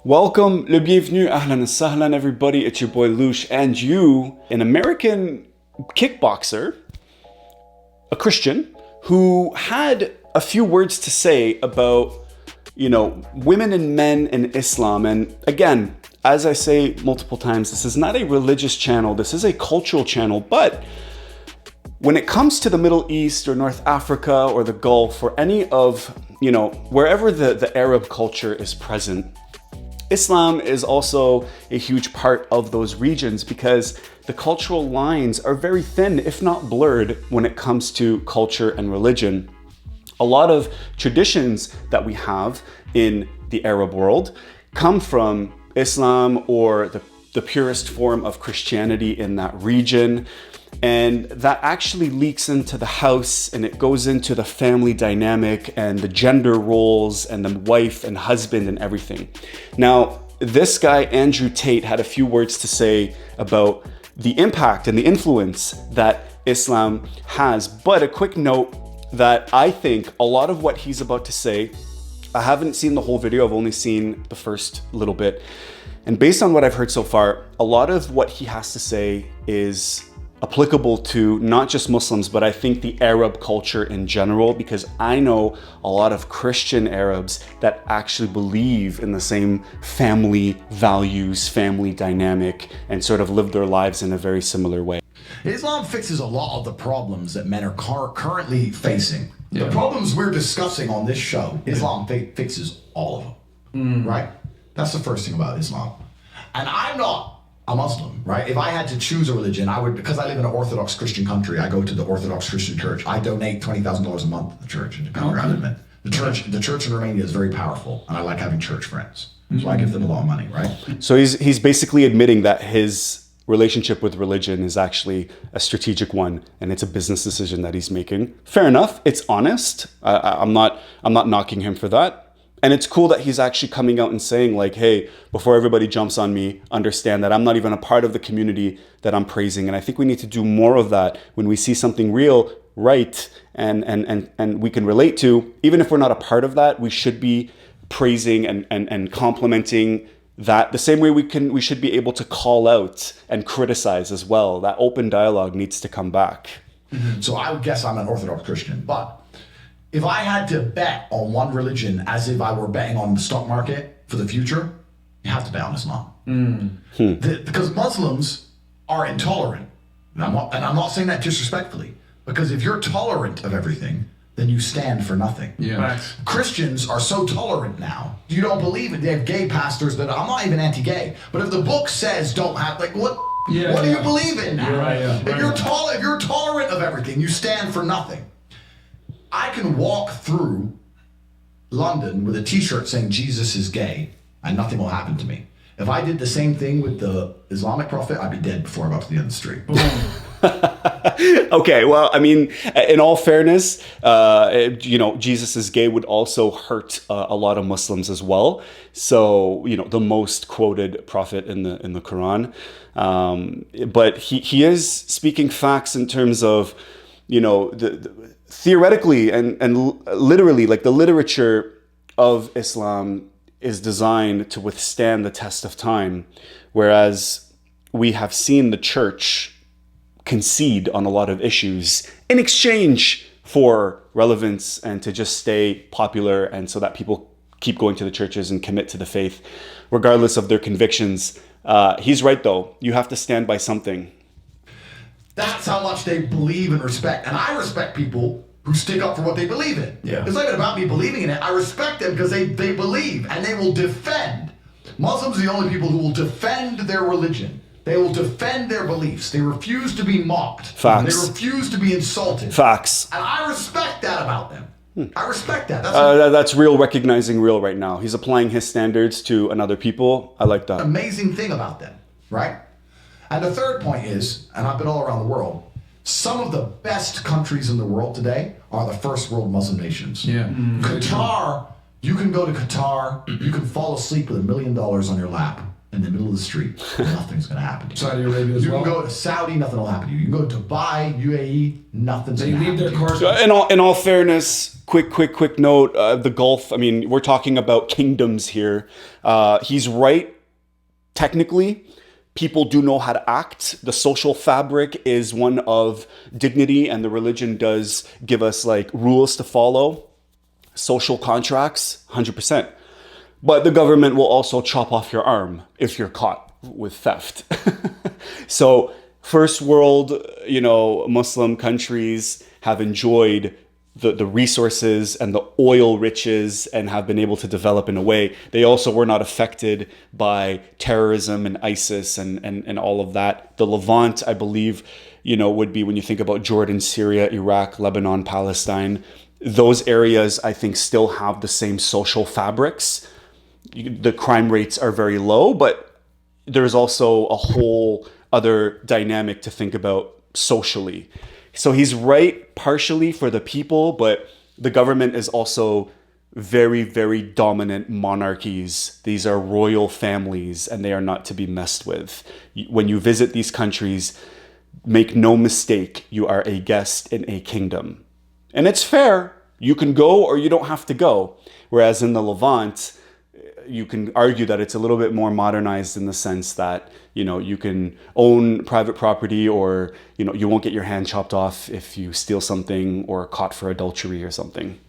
Welcome, le bienvenue, ahlan and sahlan everybody, it's your boy Loush, and you, an American kickboxer, a Christian, who had a few words to say about, women and men in Islam. And again, as I say multiple times, this is not a religious channel, this is a cultural channel, but when it comes to the Middle East or North Africa or the Gulf or any of, wherever the Arab culture is present, Islam is also a huge part of those regions because the cultural lines are very thin, if not blurred, when it comes to culture and religion. A lot of traditions that we have in the Arab world come from Islam or the purest form of Christianity in that region. And that actually leaks into the house and it goes into the family dynamic and the gender roles and the wife and husband and everything. Now, this guy, Andrew Tate, had a few words to say about the impact and the influence that Islam has. But a quick note that I think a lot of what he's about to say, I haven't seen the whole video, I've only seen the first little bit. And based on what I've heard so far, a lot of what he has to say is applicable to not just Muslims, but I think the Arab culture in general, because I know a lot of Christian Arabs that actually believe in the same family values, family dynamic, and sort of live their lives in a very similar way. Islam fixes a lot of the problems that men are currently facing. Yeah. The problems we're discussing on this show, Islam fixes all of them, right? That's the first thing about Islam. And I'm not a Muslim, right? If I had to choose a religion, I would, because I live in an Orthodox Christian country, I go to the Orthodox Christian church. I donate $20,000 a month to the church in the country I live in. The church in Romania is very powerful, and I like having church friends. So I give them a lot of money, right? So he's basically admitting that his relationship with religion is actually a strategic one, and it's a business decision that he's making. Fair enough. It's honest. I'm not knocking him for that. And it's cool that he's actually coming out and saying like, hey, before everybody jumps on me, understand that I'm not even a part of the community that I'm praising. And I think we need to do more of that when we see something real, right, and we can relate to. Even if we're not a part of that, we should be praising and complimenting that the same way we should be able to call out and criticize as well. That open dialogue needs to come back. Mm-hmm. So I would guess I'm an Orthodox Christian, but if I had to bet on one religion as if I were betting on the stock market for the future, you have to bet on Islam. Because Muslims are intolerant. And I'm not saying that disrespectfully, because if you're tolerant of everything, then you stand for nothing. Yeah. Right. Christians are so tolerant now. You don't believe it. They have gay pastors that, I'm not even anti-gay, but if the book says don't have, like, what do you believe in now? If you're tolerant of everything, you stand for nothing. I can walk through London with a t-shirt saying Jesus is gay and nothing will happen to me. If I did the same thing with the Islamic prophet, I'd be dead before I got to the end of the street. Okay, well, I mean, in all fairness, Jesus is gay would also hurt a lot of Muslims as well. So, the most quoted prophet in the Quran. But he is speaking facts in terms of, theoretically and literally, like the literature of Islam is designed to withstand the test of time, whereas we have seen the church concede on a lot of issues in exchange for relevance and to just stay popular, and so that people keep going to the churches and commit to the faith, regardless of their convictions. He's right, though. You have to stand by something. That's how much they believe and respect. And I respect people who stick up for what they believe in. Yeah. It's not even about me believing in it. I respect them because they believe and they will defend. Muslims are the only people who will defend their religion. They will defend their beliefs. They refuse to be mocked. Facts. They refuse to be insulted. Facts. And I respect that about them. I respect that. That's real, recognizing real right now. He's applying his standards to another people. I like that. Amazing thing about them, right? And the third point is, and I've been all around the world, some of the best countries in the world today are the first world Muslim nations. Yeah. Qatar, you can go to Qatar, you can fall asleep with $1 million on your lap. in the middle of the street, nothing's going to happen to you. Saudi Arabia as You well. can go to Saudi, nothing will happen to you. You can go to Dubai, UAE, nothing's They going to leave happen their to you. cars. In all fairness, quick note, the Gulf, I mean, we're talking about kingdoms here. He's right, technically. People do know how to act. The social fabric is one of dignity, and the religion does give us like rules to follow. Social contracts, 100%. But the government will also chop off your arm if you're caught with theft. So first world, Muslim countries have enjoyed the resources and the oil riches and have been able to develop in a way. They also were not affected by terrorism and ISIS and all of that. The Levant, I believe, would be when you think about Jordan, Syria, Iraq, Lebanon, Palestine. Those areas, I think, still have the same social fabrics. The crime rates are very low, but there's also a whole other dynamic to think about socially. So he's right partially for the people, but the government is also very, very dominant monarchies. These are royal families, and they are not to be messed with. When you visit these countries, make no mistake, you are a guest in a kingdom. And it's fair. You can go or you don't have to go. Whereas in the Levant, you can argue that it's a little bit more modernized in the sense that, you can own private property, or, you won't get your hand chopped off if you steal something or caught for adultery or something.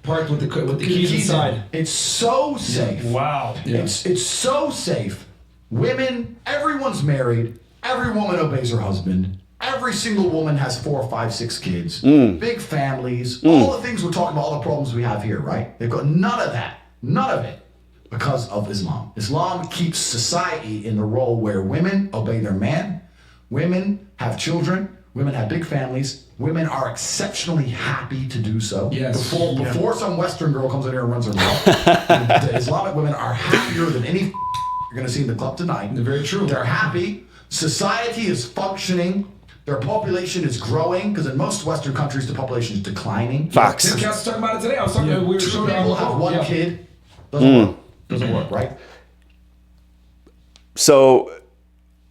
Parked with the keys inside. It's so safe. Wow. Yeah. It's so safe. Women, everyone's married. Every woman obeys her husband. Every single woman has 4, 5, 6 kids. Big families. All the things we're talking about, all the problems we have here, right? They've got none of that. None of it. Because of Islam. Islam keeps society in the role where women obey their man, women have children, women have big families, women are exceptionally happy to do so. Yes. Before some Western girl comes in here and runs her mouth, the Islamic women are happier than any you're going to see in the club tonight. They're very true. They're happy. Society is functioning. Their population is growing, because in most Western countries, the population is declining. Facts. Tim Cass was talking about it today. I was talking. We were 2 showing people have 1 kid. Doesn't work. Doesn't work, right? So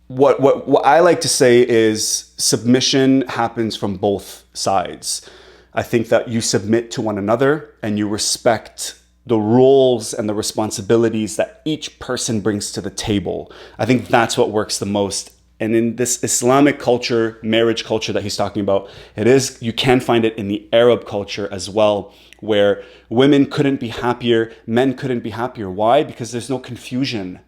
what I like to say is submission happens from both sides. I think that you submit to one another and you respect the roles and the responsibilities that each person brings to the table. I think that's what works the most. And in this Islamic culture, marriage culture that he's talking about, you can find it in the Arab culture as well, where women couldn't be happier, men couldn't be happier. Why? Because there's no confusion.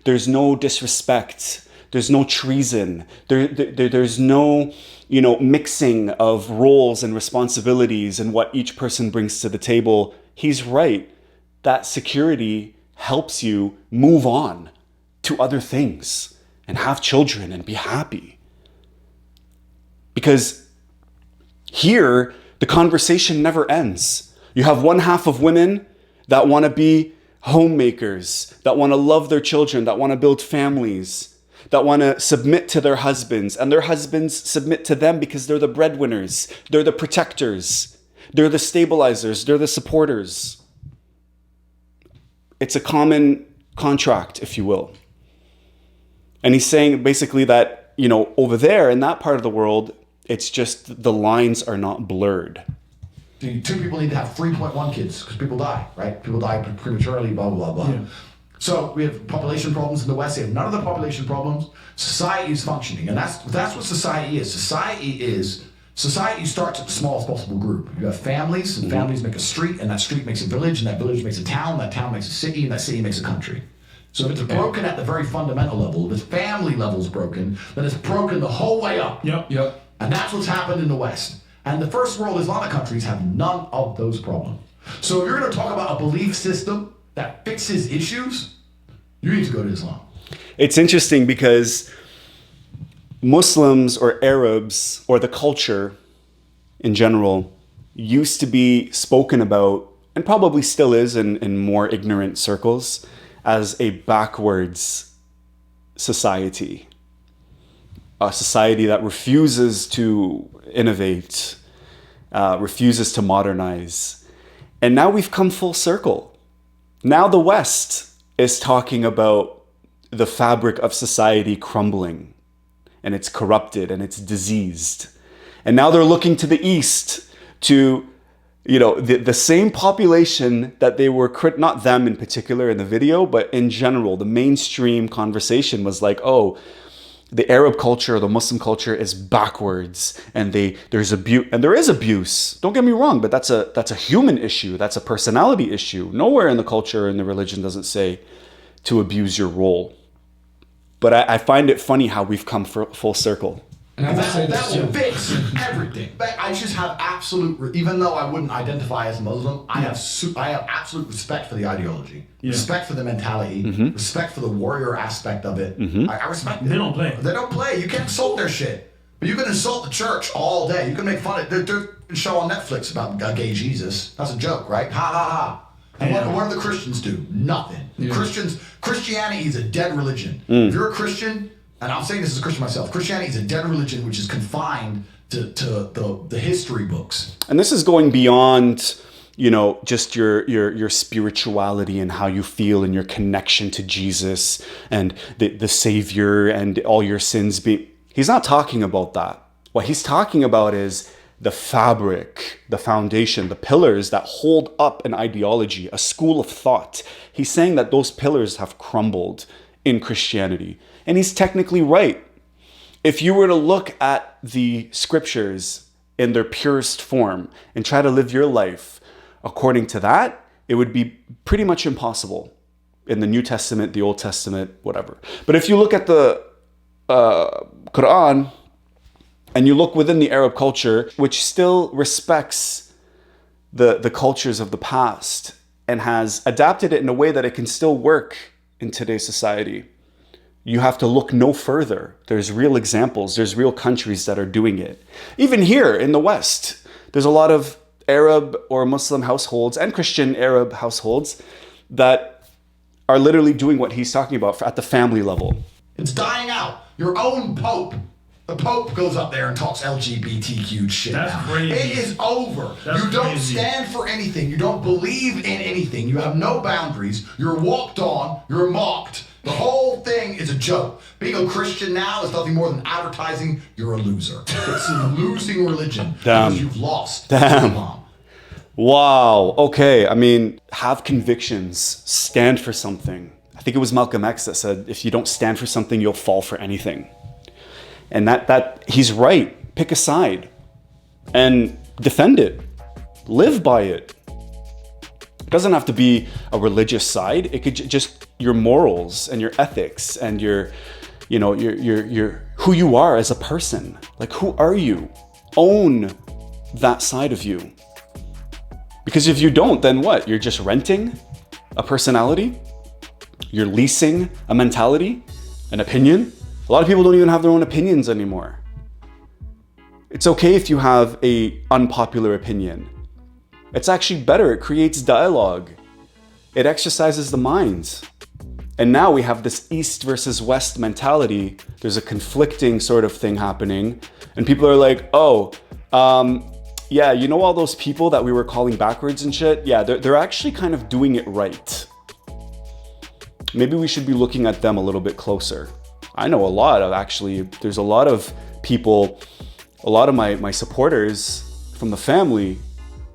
There's no disrespect. There's no treason. There's no, mixing of roles and responsibilities and what each person brings to the table. He's right. That security helps you move on to other things and have children and be happy. Because here, the conversation never ends. You have one half of women that want to be homemakers, that want to love their children, that want to build families, that want to submit to their husbands, and their husbands submit to them because they're the breadwinners, they're the protectors, they're the stabilizers, they're the supporters. It's a common contract, if you will. And he's saying basically that, over there in that part of the world, it's just the lines are not blurred. 2 people need to have 3.1 kids because people die, right? People die prematurely, blah, blah, blah. Yeah. So we have population problems in the West. We have none of the population problems. Society is functioning. And that's what society is. Society starts at the smallest possible group. You have families, and families make a street, and that street makes a village, and that village makes a town, that town makes a city, and that city makes a country. So if it's broken at the very fundamental level, if the family level is broken, then it's broken the whole way up. Yep. And that's what's happened in the West. And the first world Islamic countries have none of those problems. So if you're going to talk about a belief system that fixes issues, you need to go to Islam. It's interesting because Muslims or Arabs or the culture in general used to be spoken about, and probably still is in more ignorant circles, as a backwards society. A society that refuses to innovate, refuses to modernize. And now we've come full circle. Now the West is talking about the fabric of society crumbling, and it's corrupted and it's diseased. And now they're looking to the East to, the same population that they were, not them in particular in the video, but in general, the mainstream conversation was like, oh, the Arab culture, the Muslim culture is backwards, and there's abuse, and there is abuse. Don't get me wrong, but that's a human issue. That's a personality issue. Nowhere in the culture and the religion doesn't say to abuse your role. But I find it funny how we've come full circle. And that will fix everything. But I just have absolute, even though I wouldn't identify as Muslim, I have absolute respect for the ideology, respect for the mentality, respect for the warrior aspect of it. I respect it. They don't play. They don't play. You can't insult their shit. But you can insult the church all day. You can make fun of it. There's a show on Netflix about gay Jesus. That's a joke, right? Ha ha ha. And what do the Christians do? Nothing. Yeah. Christianity is a dead religion. If you're a Christian, and I'm saying this as a Christian myself, Christianity is a dead religion which is confined to the history books. And this is going beyond, just your spirituality and how you feel and your connection to Jesus and the Savior and all your sins being. He's not talking about that. What he's talking about is the fabric, the foundation, the pillars that hold up an ideology, a school of thought. He's saying that those pillars have crumbled in Christianity. And he's technically right. If you were to look at the scriptures in their purest form and try to live your life according to that, it would be pretty much impossible in the New Testament, the Old Testament, whatever. But if you look at the Quran, and you look within the Arab culture, which still respects the cultures of the past and has adapted it in a way that it can still work in today's society, you have to look no further. There's real examples. There's real countries that are doing it. Even here in the West, there's a lot of Arab or Muslim households and Christian Arab households that are literally doing what he's talking about at the family level. It's dying out. Your own Pope. The Pope goes up there and talks LGBTQ shit. That's crazy. It is over. You don't stand for anything. You don't believe in anything. You have no boundaries. You're walked on. You're mocked. The whole thing is a joke. Being a Christian now is nothing more than advertising you're a loser. It's a losing religion. Damn. Because you've lost. Damn. Islam. Wow. Okay. I mean, have convictions. Stand for something. I think it was Malcolm X that said, if you don't stand for something, you'll fall for anything. And that he's right. Pick a side and defend it. Live by it. It doesn't have to be a religious side. It could just your morals and your ethics and your who you are as a person. Like, who are you? Own that side of you. Because if you don't, then what? You're just renting a personality. You're leasing a mentality, an opinion. A lot of people don't even have their own opinions anymore. It's okay if you have an unpopular opinion. It's actually better. It creates dialogue. It exercises the minds. And now we have this East versus West mentality. There's a conflicting sort of thing happening. And people are like, oh, yeah, you know all those people that we were calling backwards and shit? Yeah, they're actually kind of doing it right. Maybe we should be looking at them a little bit closer. I know there's a lot of people, a lot of my supporters from the family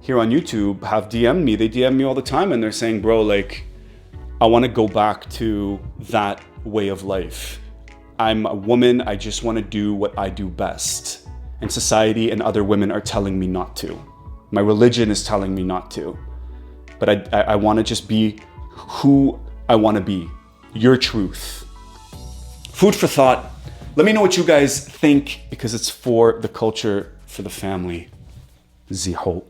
here on YouTube have DM'd me. They DM me all the time and they're saying, bro, like, I want to go back to that way of life. I'm a woman. I just want to do what I do best. And society and other women are telling me not to. My religion is telling me not to. But I want to just be who I want to be. Your truth. Food for thought. Let me know what you guys think, because it's for the culture, for the family. Ziho.